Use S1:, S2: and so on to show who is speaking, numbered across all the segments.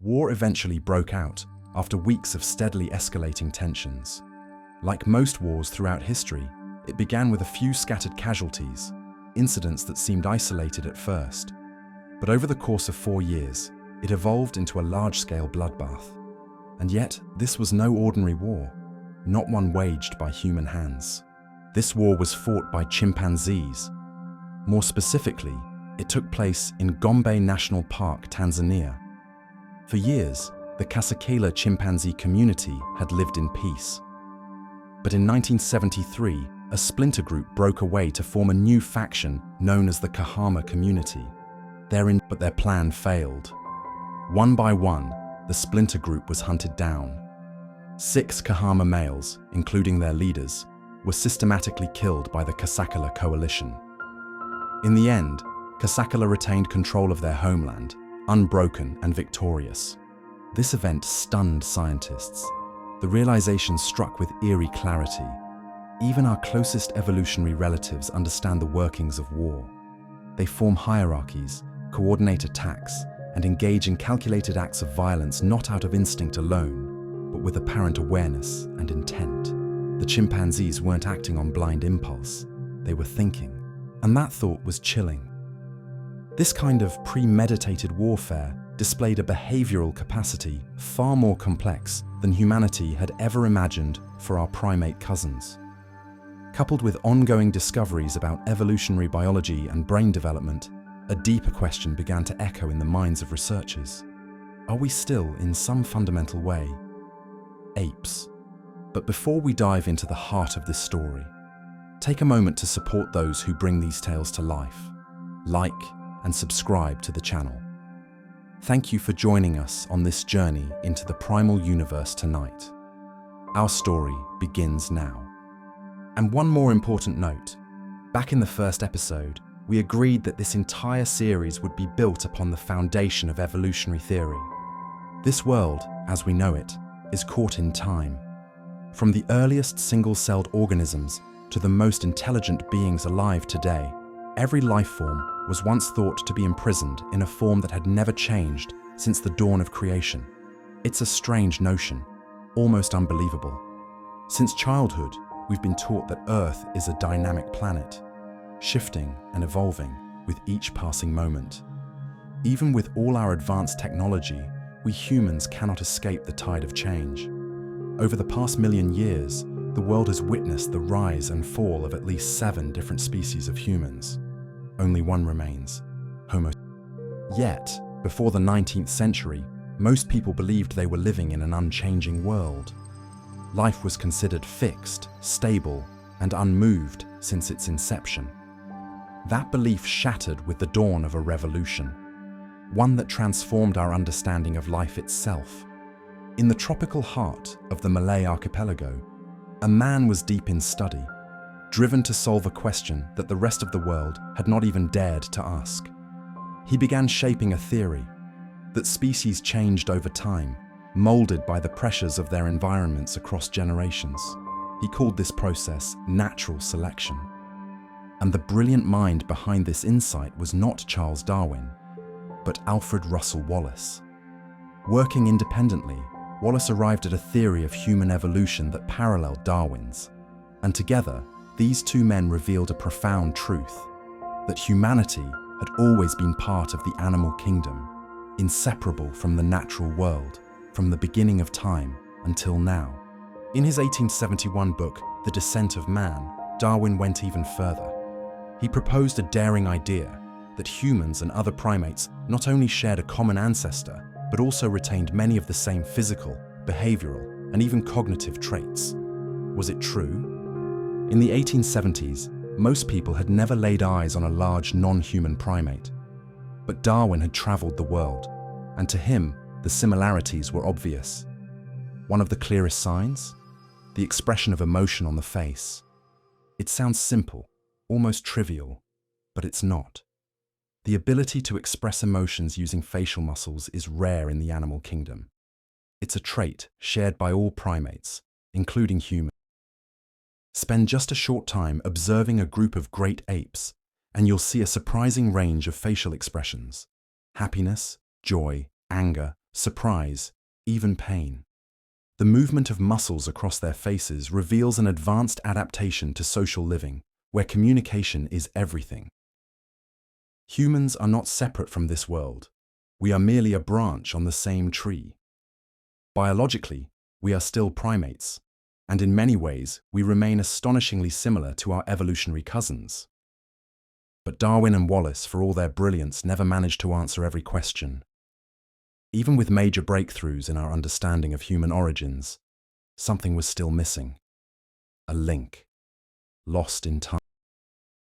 S1: War eventually broke out after weeks of steadily escalating tensions. Like most wars throughout history, it began with a few scattered casualties, incidents that seemed isolated at first. But over the course of 4 years, it evolved into a large-scale bloodbath. And yet, this was no ordinary war, not one waged by human hands. This war was fought by chimpanzees. More specifically, it took place in Gombe National Park, Tanzania. For years, the Kasekela chimpanzee community had lived in peace. But in 1973, a splinter group broke away to form a new faction known as the Kahama community. But their plan failed. One by one, the splinter group was hunted down. 6 Kahama males, including their leaders, were systematically killed by the Kasekela coalition. In the end, Kasekela retained control of their homeland, unbroken and victorious. This event stunned scientists. The realization struck with eerie clarity. Even our closest evolutionary relatives understand the workings of war. They form hierarchies, coordinate attacks, and engage in calculated acts of violence not out of instinct alone, but with apparent awareness and intent. The chimpanzees weren't acting on blind impulse, they were thinking, and that thought was chilling. This kind of premeditated warfare displayed a behavioral capacity far more complex than humanity had ever imagined for our primate cousins. Coupled with ongoing discoveries about evolutionary biology and brain development, a deeper question began to echo in the minds of researchers. Are we still, in some fundamental way, apes? But before we dive into the heart of this story, take a moment to support those who bring these tales to life. Like and subscribe to the channel. Thank you for joining us on this journey into the primal universe tonight. Our story begins now. And one more important note. Back in the first episode, we agreed that this entire series would be built upon the foundation of evolutionary theory. This world, as we know it, is caught in time. From the earliest single-celled organisms to the most intelligent beings alive today, every life form was once thought to be imprisoned in a form that had never changed since the dawn of creation. It's a strange notion, almost unbelievable. Since childhood, we've been taught that Earth is a dynamic planet, shifting and evolving with each passing moment. Even with all our advanced technology, we humans cannot escape the tide of change. Over the past million years, the world has witnessed the rise and fall of at least 7 different species of humans. Only one remains, Homo. Yet, before the 19th century, most people believed they were living in an unchanging world. Life was considered fixed, stable, and unmoved since its inception. That belief shattered with the dawn of a revolution, one that transformed our understanding of life itself. In the tropical heart of the Malay archipelago, a man was deep in study, driven to solve a question that the rest of the world had not even dared to ask. He began shaping a theory that species changed over time, molded by the pressures of their environments across generations. He called this process natural selection. And the brilliant mind behind this insight was not Charles Darwin, but Alfred Russel Wallace. Working independently, Wallace arrived at a theory of human evolution that paralleled Darwin's. And together, these two men revealed a profound truth, that humanity had always been part of the animal kingdom, inseparable from the natural world, from the beginning of time until now. In his 1871 book, The Descent of Man, Darwin went even further. He proposed a daring idea that humans and other primates not only shared a common ancestor, but also retained many of the same physical, behavioral, and even cognitive traits. Was it true? In the 1870s, most people had never laid eyes on a large non-human primate. But Darwin had traveled the world, and to him, the similarities were obvious. One of the clearest signs? The expression of emotion on the face. It sounds simple, almost trivial, but it's not. The ability to express emotions using facial muscles is rare in the animal kingdom. It's a trait shared by all primates, including humans. Spend just a short time observing a group of great apes, and you'll see a surprising range of facial expressions. Happiness, joy, anger, surprise, even pain. The movement of muscles across their faces reveals an advanced adaptation to social living, where communication is everything. Humans are not separate from this world. We are merely a branch on the same tree. Biologically, we are still primates, and in many ways, we remain astonishingly similar to our evolutionary cousins. But Darwin and Wallace, for all their brilliance, never managed to answer every question. Even with major breakthroughs in our understanding of human origins, something was still missing. A link, lost in time.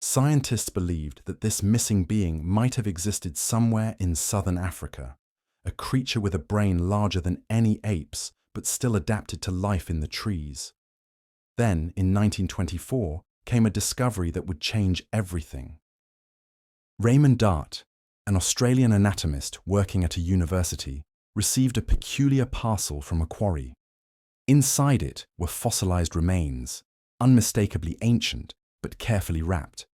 S1: Scientists believed that this missing being might have existed somewhere in southern Africa, a creature with a brain larger than any ape's, but still adapted to life in the trees. Then, in 1924, came a discovery that would change everything. Raymond Dart, an Australian anatomist working at a university, received a peculiar parcel from a quarry. Inside it were fossilized remains, unmistakably ancient, but carefully wrapped.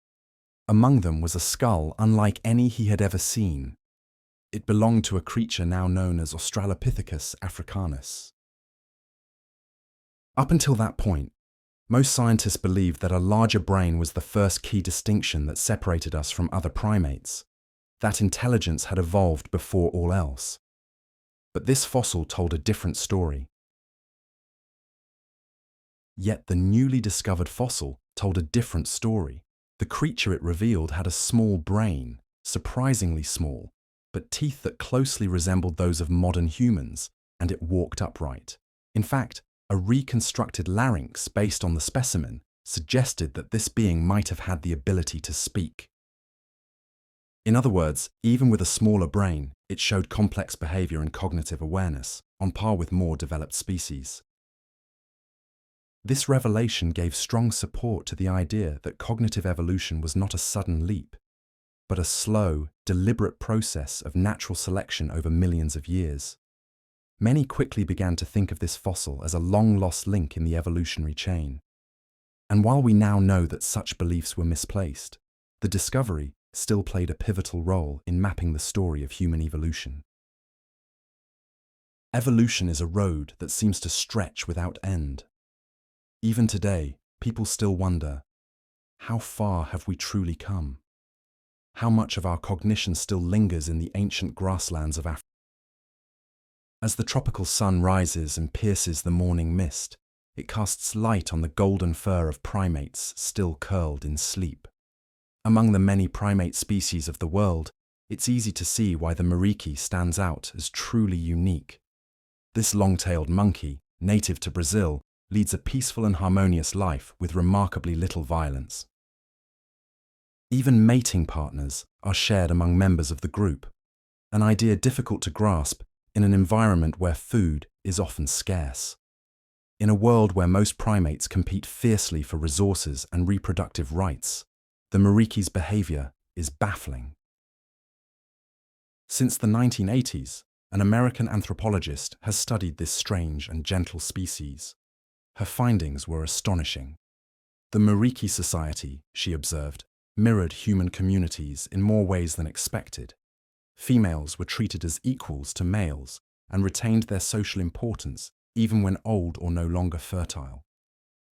S1: Among them was a skull unlike any he had ever seen. It belonged to a creature now known as Australopithecus africanus. Up until that point, most scientists believed that a larger brain was the first key distinction that separated us from other primates, that intelligence had evolved before all else. But this fossil told a different story. Yet the newly discovered fossil told a different story. The creature it revealed had a small brain, surprisingly small, but teeth that closely resembled those of modern humans, and it walked upright. In fact, a reconstructed larynx based on the specimen suggested that this being might have had the ability to speak. In other words, even with a smaller brain, it showed complex behavior and cognitive awareness, on par with more developed species. This revelation gave strong support to the idea that cognitive evolution was not a sudden leap, but a slow, deliberate process of natural selection over millions of years. Many quickly began to think of this fossil as a long-lost link in the evolutionary chain. And while we now know that such beliefs were misplaced, the discovery still played a pivotal role in mapping the story of human evolution. Evolution is a road that seems to stretch without end. Even today, people still wonder, how far have we truly come? How much of our cognition still lingers in the ancient grasslands of Africa? As the tropical sun rises and pierces the morning mist, it casts light on the golden fur of primates still curled in sleep. Among the many primate species of the world, it's easy to see why the muriqui stands out as truly unique. This long-tailed monkey, native to Brazil, leads a peaceful and harmonious life with remarkably little violence. Even mating partners are shared among members of the group, an idea difficult to grasp in an environment where food is often scarce. In a world where most primates compete fiercely for resources and reproductive rights, the muriqui's behavior is baffling. Since the 1980s, an American anthropologist has studied this strange and gentle species. Her findings were astonishing. The muriqui society, she observed, mirrored human communities in more ways than expected. Females were treated as equals to males and retained their social importance even when old or no longer fertile.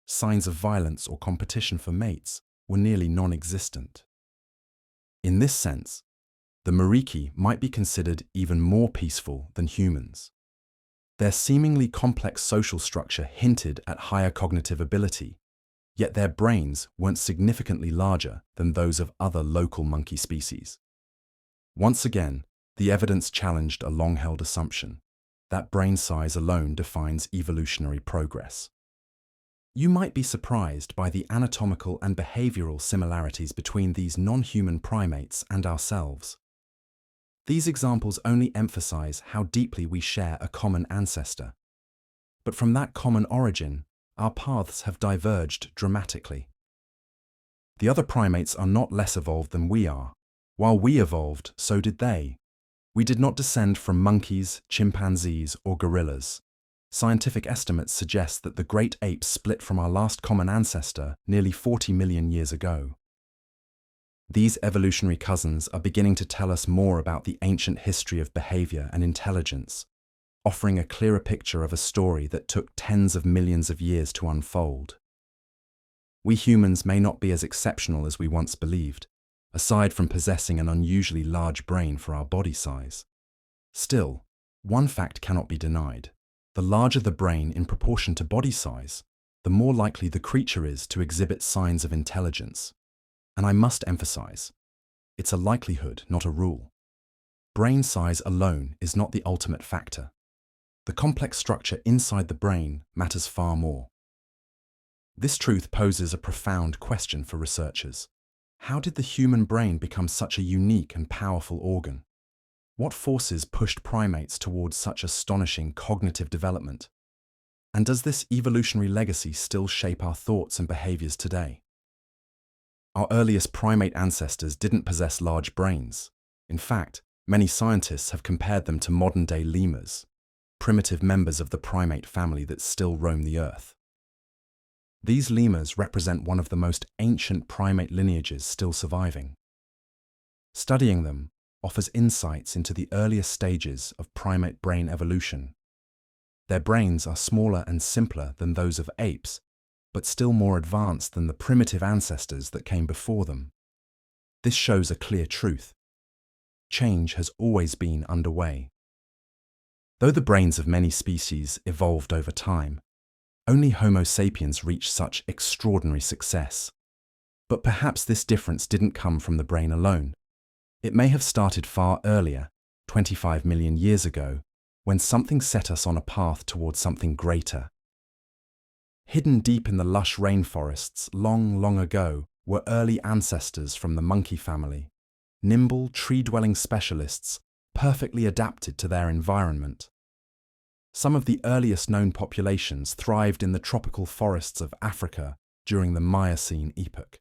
S1: Signs of violence or competition for mates were nearly non-existent. In this sense, the muriqui might be considered even more peaceful than humans. Their seemingly complex social structure hinted at higher cognitive ability, yet their brains weren't significantly larger than those of other local monkey species. Once again, the evidence challenged a long-held assumption that brain size alone defines evolutionary progress. You might be surprised by the anatomical and behavioral similarities between these non-human primates and ourselves. These examples only emphasize how deeply we share a common ancestor. But from that common origin, our paths have diverged dramatically. The other primates are not less evolved than we are. While we evolved, so did they. We did not descend from monkeys, chimpanzees, or gorillas. Scientific estimates suggest that the great apes split from our last common ancestor nearly 40 million years ago. These evolutionary cousins are beginning to tell us more about the ancient history of behavior and intelligence, offering a clearer picture of a story that took tens of millions of years to unfold. We humans may not be as exceptional as we once believed, aside from possessing an unusually large brain for our body size. Still, one fact cannot be denied. The larger the brain in proportion to body size, the more likely the creature is to exhibit signs of intelligence. And I must emphasize, it's a likelihood, not a rule. Brain size alone is not the ultimate factor. The complex structure inside the brain matters far more. This truth poses a profound question for researchers. How did the human brain become such a unique and powerful organ? What forces pushed primates towards such astonishing cognitive development? And does this evolutionary legacy still shape our thoughts and behaviors today? Our earliest primate ancestors didn't possess large brains. In fact, many scientists have compared them to modern-day lemurs, primitive members of the primate family that still roam the earth. These lemurs represent one of the most ancient primate lineages still surviving. Studying them offers insights into the earliest stages of primate brain evolution. Their brains are smaller and simpler than those of apes, but still more advanced than the primitive ancestors that came before them. This shows a clear truth. Change has always been underway. Though the brains of many species evolved over time, only Homo sapiens reached such extraordinary success. But perhaps this difference didn't come from the brain alone. It may have started far earlier, 25 million years ago, when something set us on a path towards something greater. Hidden deep in the lush rainforests long, long ago were early ancestors from the monkey family, nimble, tree-dwelling specialists perfectly adapted to their environment. Some of the earliest known populations thrived in the tropical forests of Africa during the Miocene epoch.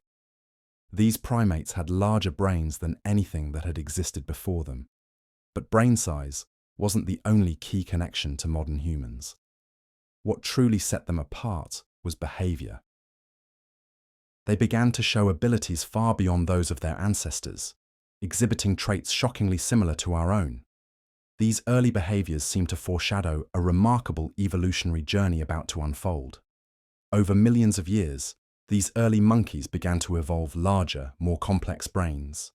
S1: These primates had larger brains than anything that had existed before them. But brain size wasn't the only key connection to modern humans. What truly set them apart was behavior. They began to show abilities far beyond those of their ancestors, exhibiting traits shockingly similar to our own. These early behaviors seem to foreshadow a remarkable evolutionary journey about to unfold. Over millions of years, these early monkeys began to evolve larger, more complex brains.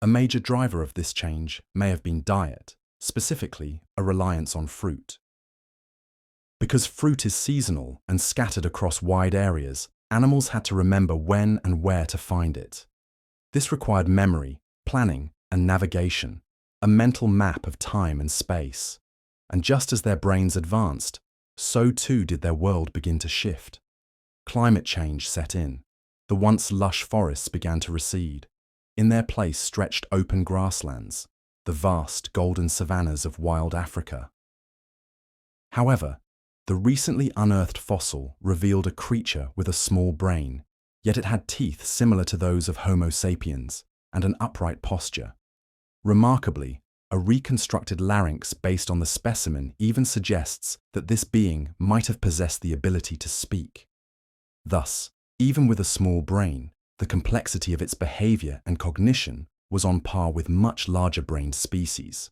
S1: A major driver of this change may have been diet, specifically a reliance on fruit. Because fruit is seasonal and scattered across wide areas, animals had to remember when and where to find it. This required memory, planning, and navigation, a mental map of time and space. And just as their brains advanced, so too did their world begin to shift. Climate change set in. The once lush forests began to recede. In their place stretched open grasslands, the vast golden savannas of wild Africa. However, the recently unearthed fossil revealed a creature with a small brain, yet it had teeth similar to those of Homo sapiens and an upright posture. Remarkably, a reconstructed larynx based on the specimen even suggests that this being might have possessed the ability to speak. Thus, even with a small brain, the complexity of its behavior and cognition was on par with much larger-brained species.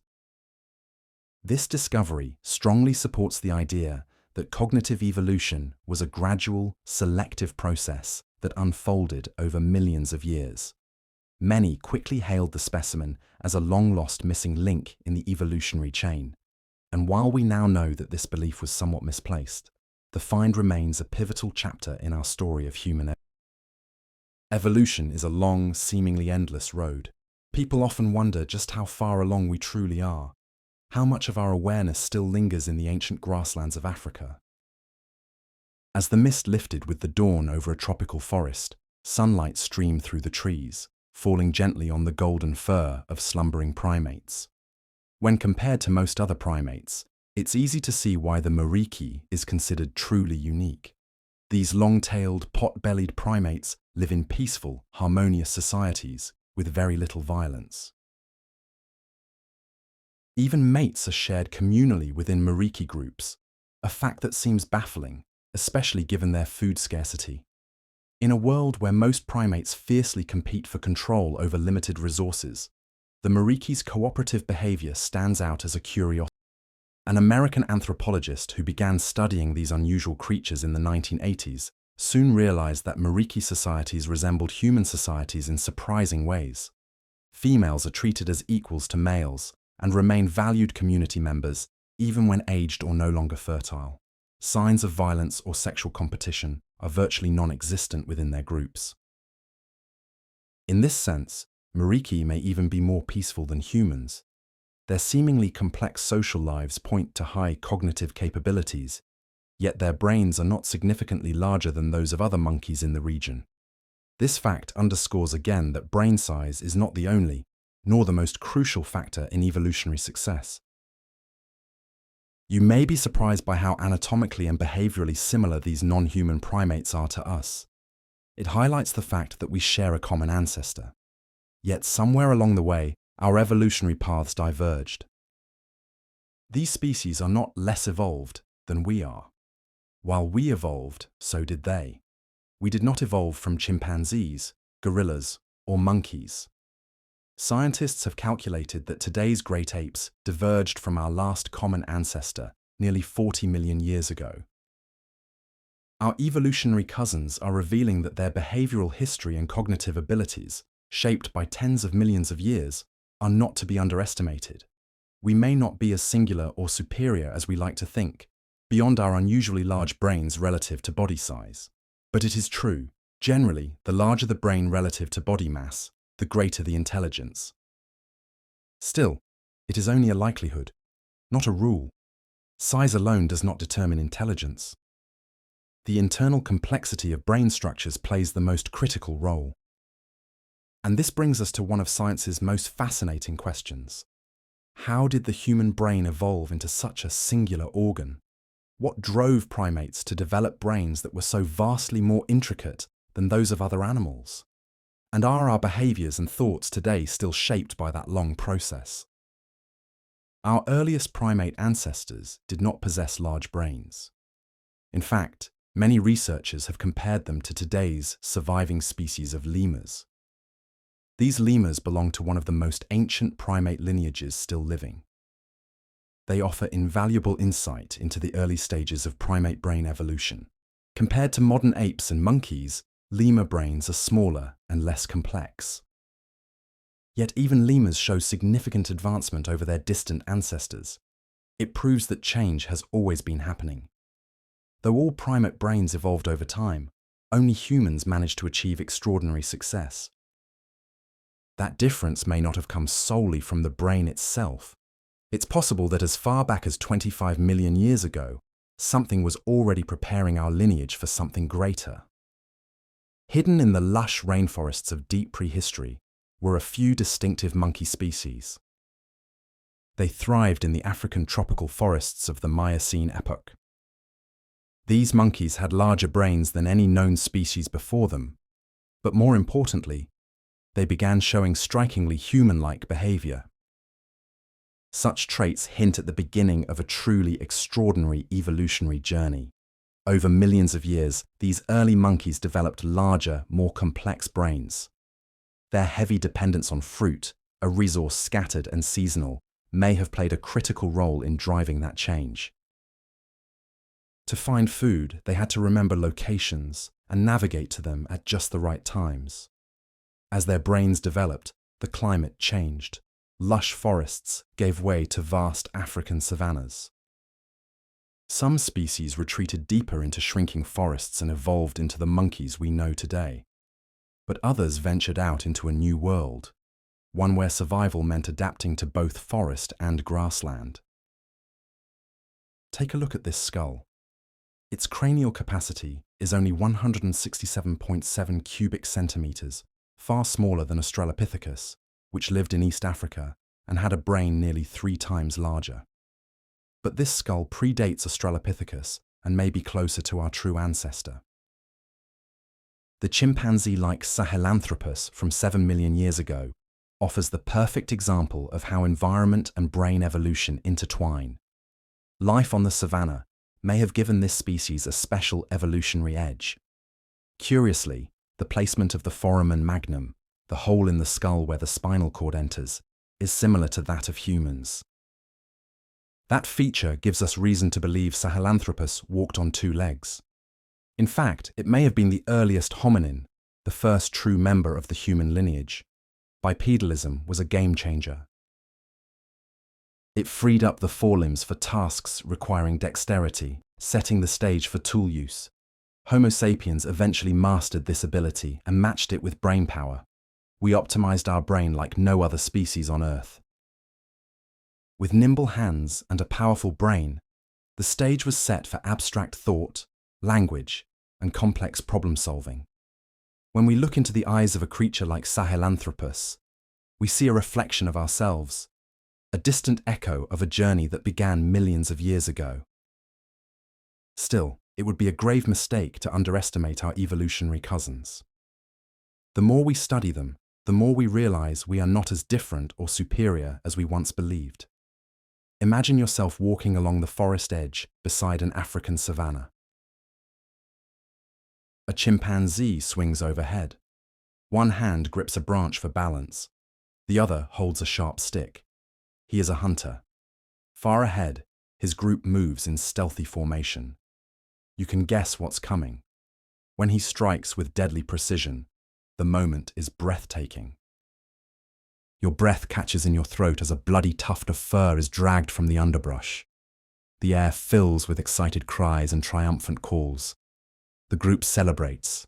S1: This discovery strongly supports the idea that cognitive evolution was a gradual, selective process that unfolded over millions of years. Many quickly hailed the specimen as a long-lost missing link in the evolutionary chain, and while we now know that this belief was somewhat misplaced, the find remains a pivotal chapter in our story of human evolution is a long, seemingly endless road. People often wonder just how far along we truly are, how much of our awareness still lingers in the ancient grasslands of Africa. As the mist lifted with the dawn over a tropical forest, sunlight streamed through the trees, falling gently on the golden fur of slumbering primates. When compared to most other primates, it's easy to see why the Mariki is considered truly unique. These long-tailed, pot-bellied primates live in peaceful, harmonious societies with very little violence. Even mates are shared communally within Mariki groups, a fact that seems baffling, especially given their food scarcity. In a world where most primates fiercely compete for control over limited resources, the Mariki's cooperative behavior stands out as a curiosity. An American anthropologist who began studying these unusual creatures in the 1980s soon realized that Meriki societies resembled human societies in surprising ways. Females are treated as equals to males and remain valued community members even when aged or no longer fertile. Signs of violence or sexual competition are virtually non-existent within their groups. In this sense, Meriki may even be more peaceful than humans. Their seemingly complex social lives point to high cognitive capabilities, yet their brains are not significantly larger than those of other monkeys in the region. This fact underscores again that brain size is not the only, nor the most crucial factor in evolutionary success. You may be surprised by how anatomically and behaviorally similar these non-human primates are to us. It highlights the fact that we share a common ancestor. Yet somewhere along the way, our evolutionary paths diverged. These species are not less evolved than we are. While we evolved, so did they. We did not evolve from chimpanzees, gorillas, or monkeys. Scientists have calculated that today's great apes diverged from our last common ancestor nearly 40 million years ago. Our evolutionary cousins are revealing that their behavioral history and cognitive abilities, shaped by tens of millions of years, are not to be underestimated. We may not be as singular or superior as we like to think, beyond our unusually large brains relative to body size. But it is true, generally, the larger the brain relative to body mass, the greater the intelligence. Still, it is only a likelihood, not a rule. Size alone does not determine intelligence. The internal complexity of brain structures plays the most critical role. And this brings us to one of science's most fascinating questions. How did the human brain evolve into such a singular organ? What drove primates to develop brains that were so vastly more intricate than those of other animals? And are our behaviors and thoughts today still shaped by that long process? Our earliest primate ancestors did not possess large brains. In fact, many researchers have compared them to today's surviving species of lemurs. These lemurs belong to one of the most ancient primate lineages still living. They offer invaluable insight into the early stages of primate brain evolution. Compared to modern apes and monkeys, lemur brains are smaller and less complex. Yet even lemurs show significant advancement over their distant ancestors. It proves that change has always been happening. Though all primate brains evolved over time, only humans managed to achieve extraordinary success. That difference may not have come solely from the brain itself. It's possible that as far back as 25 million years ago, something was already preparing our lineage for something greater. Hidden in the lush rainforests of deep prehistory were a few distinctive monkey species. They thrived in the African tropical forests of the Miocene epoch. These monkeys had larger brains than any known species before them, but more importantly, they began showing strikingly human-like behavior. Such traits hint at the beginning of a truly extraordinary evolutionary journey. Over millions of years, these early monkeys developed larger, more complex brains. Their heavy dependence on fruit, a resource scattered and seasonal, may have played a critical role in driving that change. To find food, they had to remember locations and navigate to them at just the right times. As their brains developed, the climate changed. Lush forests gave way to vast African savannas. Some species retreated deeper into shrinking forests and evolved into the monkeys we know today. But others ventured out into a new world, one where survival meant adapting to both forest and grassland. Take a look at this skull. Its cranial capacity is only 167.7 cubic centimeters, far smaller than Australopithecus, which lived in East Africa and had a brain nearly 3 times larger. But this skull predates Australopithecus and may be closer to our true ancestor. The chimpanzee-like Sahelanthropus from 7 million years ago offers the perfect example of how environment and brain evolution intertwine. Life on the savanna may have given this species a special evolutionary edge. Curiously, the placement of the foramen magnum, the hole in the skull where the spinal cord enters, is similar to that of humans. That feature gives us reason to believe Sahelanthropus walked on two legs. In fact, it may have been the earliest hominin, the first true member of the human lineage. Bipedalism was a game changer. It freed up the forelimbs for tasks requiring dexterity, setting the stage for tool use. Homo sapiens eventually mastered this ability and matched it with brain power. We optimized our brain like no other species on Earth. With nimble hands and a powerful brain, the stage was set for abstract thought, language, and complex problem-solving. When we look into the eyes of a creature like Sahelanthropus, we see a reflection of ourselves, a distant echo of a journey that began millions of years ago. Still, it would be a grave mistake to underestimate our evolutionary cousins. The more we study them, the more we realize we are not as different or superior as we once believed. Imagine yourself walking along the forest edge beside an African savanna. A chimpanzee swings overhead. One hand grips a branch for balance. The other holds a sharp stick. He is a hunter. Far ahead, his group moves in stealthy formation. You can guess what's coming. When he strikes with deadly precision, the moment is breathtaking. Your breath catches in your throat as a bloody tuft of fur is dragged from the underbrush. The air fills with excited cries and triumphant calls. The group celebrates.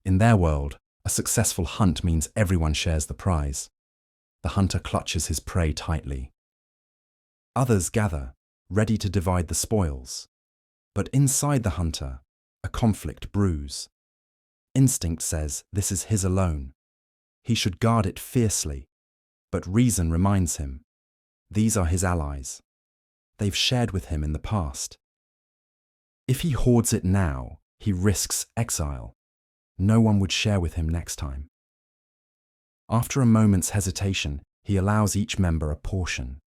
S1: In their world, a successful hunt means everyone shares the prize. The hunter clutches his prey tightly. Others gather, ready to divide the spoils. But inside the hunter, a conflict brews. Instinct says this is his alone. He should guard it fiercely. But reason reminds him, these are his allies. They've shared with him in the past. If he hoards it now, he risks exile. No one would share with him next time. After a moment's hesitation, he allows each member a portion.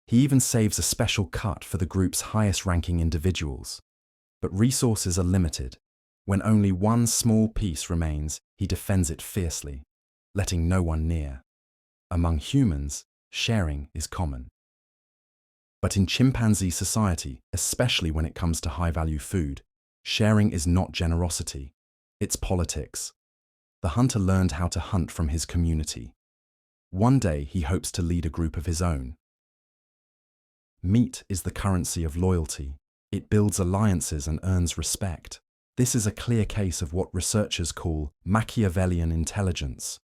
S1: He even saves a special cut for the group's highest-ranking individuals. But resources are limited. When only one small piece remains, he defends it fiercely, letting no one near. Among humans, sharing is common. But in chimpanzee society, especially when it comes to high-value food, sharing is not generosity, it's politics. The hunter learned how to hunt from his community. One day he hopes to lead a group of his own. Meat is the currency of loyalty. It builds alliances and earns respect. This is a clear case of what researchers call Machiavellian intelligence,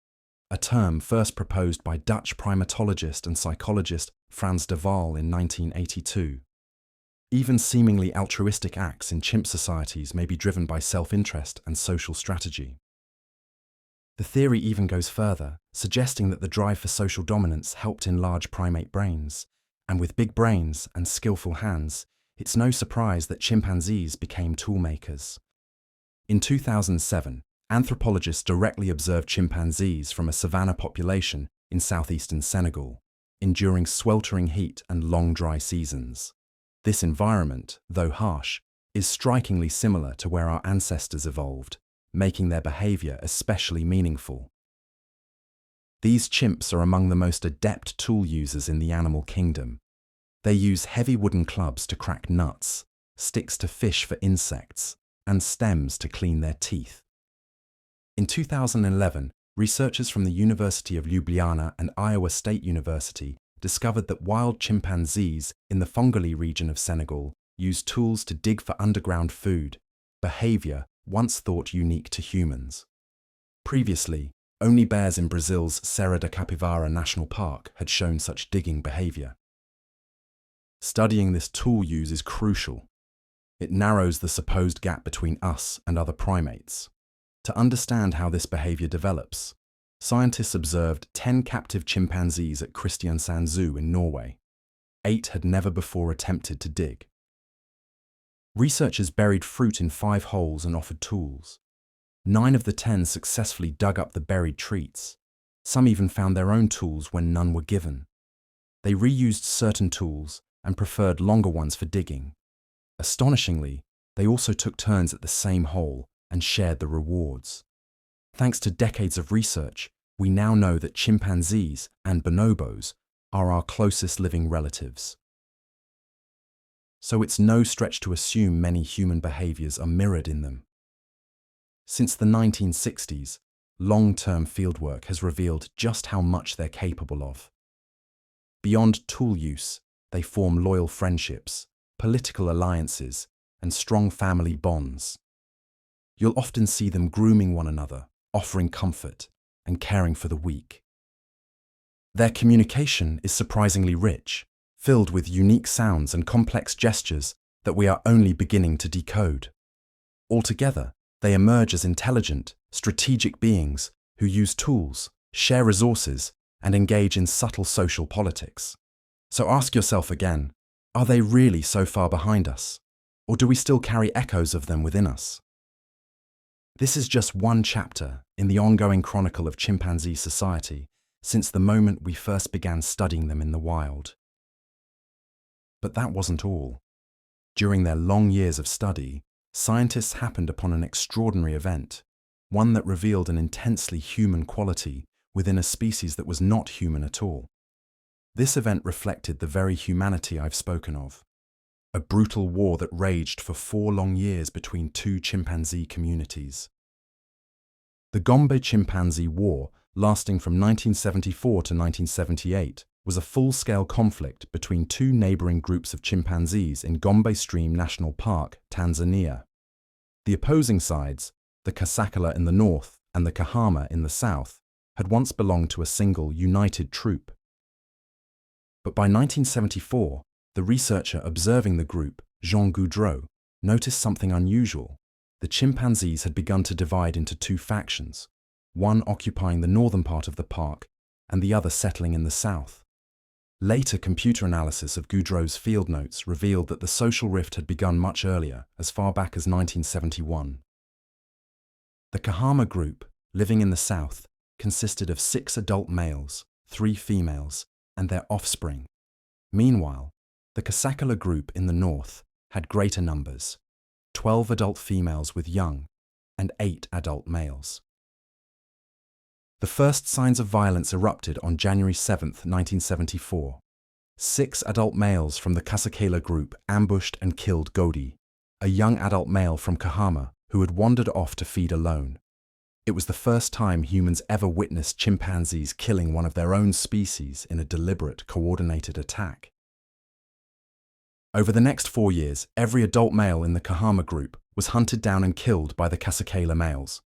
S1: a term first proposed by Dutch primatologist and psychologist Frans de Waal in 1982. Even seemingly altruistic acts in chimp societies may be driven by self-interest and social strategy. The theory even goes further, suggesting that the drive for social dominance helped enlarge primate brains, and with big brains and skillful hands, it's no surprise that chimpanzees became toolmakers. In 2007, anthropologists directly observed chimpanzees from a savanna population in southeastern Senegal, enduring sweltering heat and long dry seasons. This environment, though harsh, is strikingly similar to where our ancestors evolved, making their behavior especially meaningful. These chimps are among the most adept tool users in the animal kingdom. They use heavy wooden clubs to crack nuts, sticks to fish for insects, and stems to clean their teeth. In 2011, researchers from the University of Ljubljana and Iowa State University discovered that wild chimpanzees in the Fongoli region of Senegal use tools to dig for underground food, behavior once thought unique to humans. Previously, only bears in Brazil's Serra da Capivara National Park had shown such digging behavior. Studying this tool use is crucial. It narrows the supposed gap between us and other primates. To understand how this behavior develops, scientists observed 10 captive chimpanzees at Kristiansand Zoo in Norway. 8 had never before attempted to dig. Researchers buried fruit in 5 holes and offered tools. 9 of the 10 successfully dug up the buried treats. Some even found their own tools when none were given. They reused certain tools and preferred longer ones for digging. Astonishingly, they also took turns at the same hole and shared the rewards. Thanks to decades of research, we now know that chimpanzees and bonobos are our closest living relatives. so it's no stretch to assume many human behaviors are mirrored in them. Since the 1960s, long-term fieldwork has revealed just how much they're capable of. Beyond tool use, they form loyal friendships, political alliances, and strong family bonds. You'll often see them grooming one another, offering comfort, and caring for the weak. Their communication is surprisingly rich, filled with unique sounds and complex gestures that we are only beginning to decode. Altogether, they emerge as intelligent, strategic beings who use tools, share resources, and engage in subtle social politics. So ask yourself again, are they really so far behind us? Or do we still carry echoes of them within us? This is just one chapter in the ongoing chronicle of chimpanzee society since the moment we first began studying them in the wild. But that wasn't all. During their long years of study, scientists happened upon an extraordinary event, one that revealed an intensely human quality within a species that was not human at all. This event reflected the very humanity I've spoken of, a brutal war that raged for 4 long years between 2 chimpanzee communities. The Gombe Chimpanzee War, lasting from 1974 to 1978, was a full-scale conflict between 2 neighboring groups of chimpanzees in Gombe Stream National Park, Tanzania. The opposing sides, the Kasakala in the north and the Kahama in the south, had once belonged to a single, united troop. But by 1974, the researcher observing the group, Jean Goudreau, noticed something unusual. The chimpanzees had begun to divide into 2 factions, one occupying the northern part of the park and the other settling in the south. Later computer analysis of Goudreau's field notes revealed that the social rift had begun much earlier, as far back as 1971. The Kahama group, living in the south, consisted of 6 adult males, 3 females, and their offspring. Meanwhile, the Kasakala group in the north had greater numbers, 12 adult females with young, and 8 adult males. The first signs of violence erupted on January 7, 1974. 6 adult males from the Kasakala group ambushed and killed Godi, a young adult male from Kahama who had wandered off to feed alone. It was the first time humans ever witnessed chimpanzees killing one of their own species in a deliberate, coordinated attack. Over the next 4 years, every adult male in the Kahama group was hunted down and killed by the Kasakala males.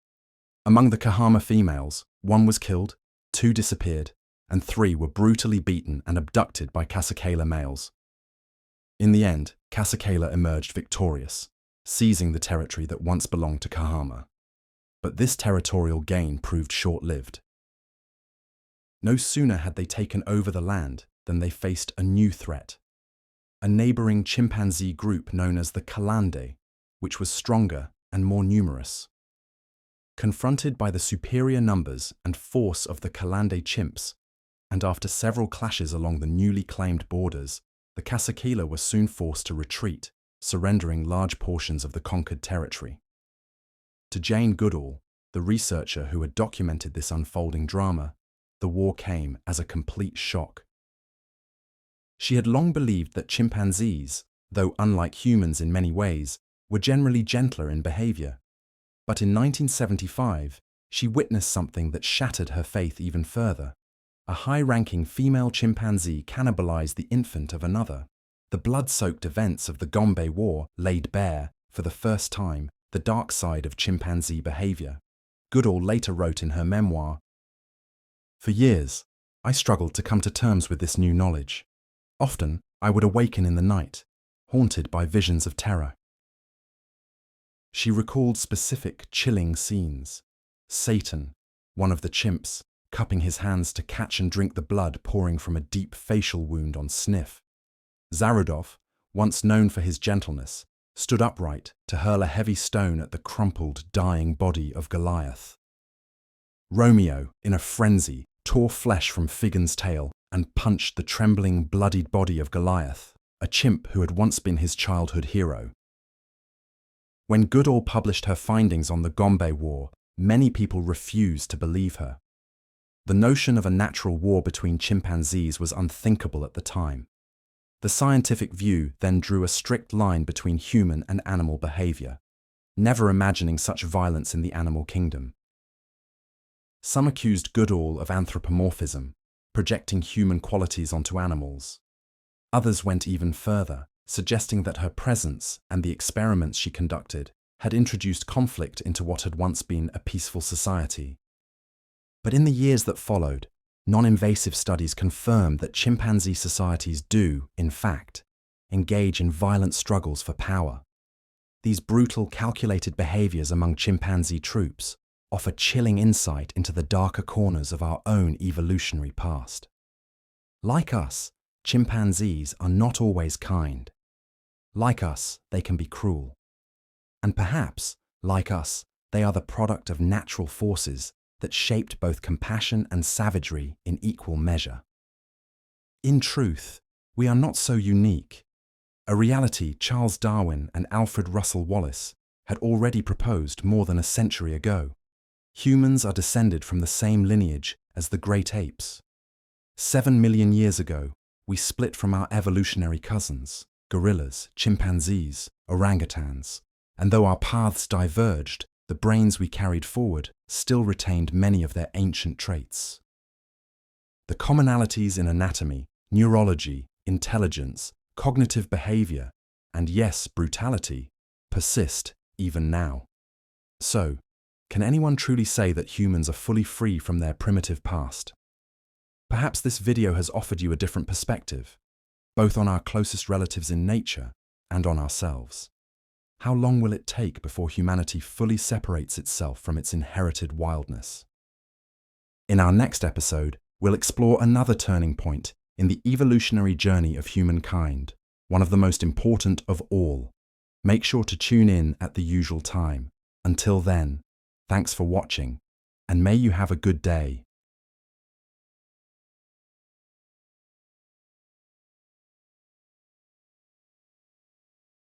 S1: Among the Kahama females, 1 was killed, 2 disappeared, and 3 were brutally beaten and abducted by Kasakala males. In the end, Kasakala emerged victorious, seizing the territory that once belonged to Kahama. But this territorial gain proved short-lived. No sooner had they taken over the land than they faced a new threat, a neighboring chimpanzee group known as the Kalande, which was stronger and more numerous. Confronted by the superior numbers and force of the Kalande chimps, and after several clashes along the newly claimed borders, the Kasakala were soon forced to retreat, surrendering large portions of the conquered territory. To Jane Goodall, the researcher who had documented this unfolding drama, the war came as a complete shock. She had long believed that chimpanzees, though unlike humans in many ways, were generally gentler in behavior. But in 1975, she witnessed something that shattered her faith even further. A high-ranking female chimpanzee cannibalized the infant of another. The blood-soaked events of the Gombe War laid bare, for the first time, the dark side of chimpanzee behavior. Goodall later wrote in her memoir, "For years, I struggled to come to terms with this new knowledge. Often, I would awaken in the night, haunted by visions of terror." She recalled specific, chilling scenes. Satan, one of the chimps, cupping his hands to catch and drink the blood pouring from a deep facial wound on Sniff. Zarudov, once known for his gentleness, stood upright to hurl a heavy stone at the crumpled, dying body of Goliath. Romeo, in a frenzy, tore flesh from Figan's tail and punched the trembling, bloodied body of Goliath, a chimp who had once been his childhood hero. When Goodall published her findings on the Gombe War, many people refused to believe her. The notion of a natural war between chimpanzees was unthinkable at the time. The scientific view then drew a strict line between human and animal behavior, never imagining such violence in the animal kingdom. Some accused Goodall of anthropomorphism, projecting human qualities onto animals. Others went even further, suggesting that her presence and the experiments she conducted had introduced conflict into what had once been a peaceful society. But in the years that followed, non-invasive studies confirmed that chimpanzee societies do, in fact, engage in violent struggles for power. These brutal, calculated behaviors among chimpanzee troops offer chilling insight into the darker corners of our own evolutionary past. Like us, chimpanzees are not always kind. Like us, they can be cruel. And perhaps, like us, they are the product of natural forces that shaped both compassion and savagery in equal measure. In truth, we are not so unique, a reality Charles Darwin and Alfred Russel Wallace had already proposed more than a century ago. Humans are descended from the same lineage as the great apes. 7 million years ago, we split from our evolutionary cousins, gorillas, chimpanzees, orangutans, and though our paths diverged, the brains we carried forward still retained many of their ancient traits. The commonalities in anatomy, neurology, intelligence, cognitive behavior, and yes, brutality, persist even now. So, can anyone truly say that humans are fully free from their primitive past? Perhaps this video has offered you a different perspective, both on our closest relatives in nature and on ourselves. How long will it take before humanity fully separates itself from its inherited wildness? In our next episode, we'll explore another turning point in the evolutionary journey of humankind, one of the most important of all. Make sure to tune in at the usual time. Until then, thanks for watching, and may you have a good day.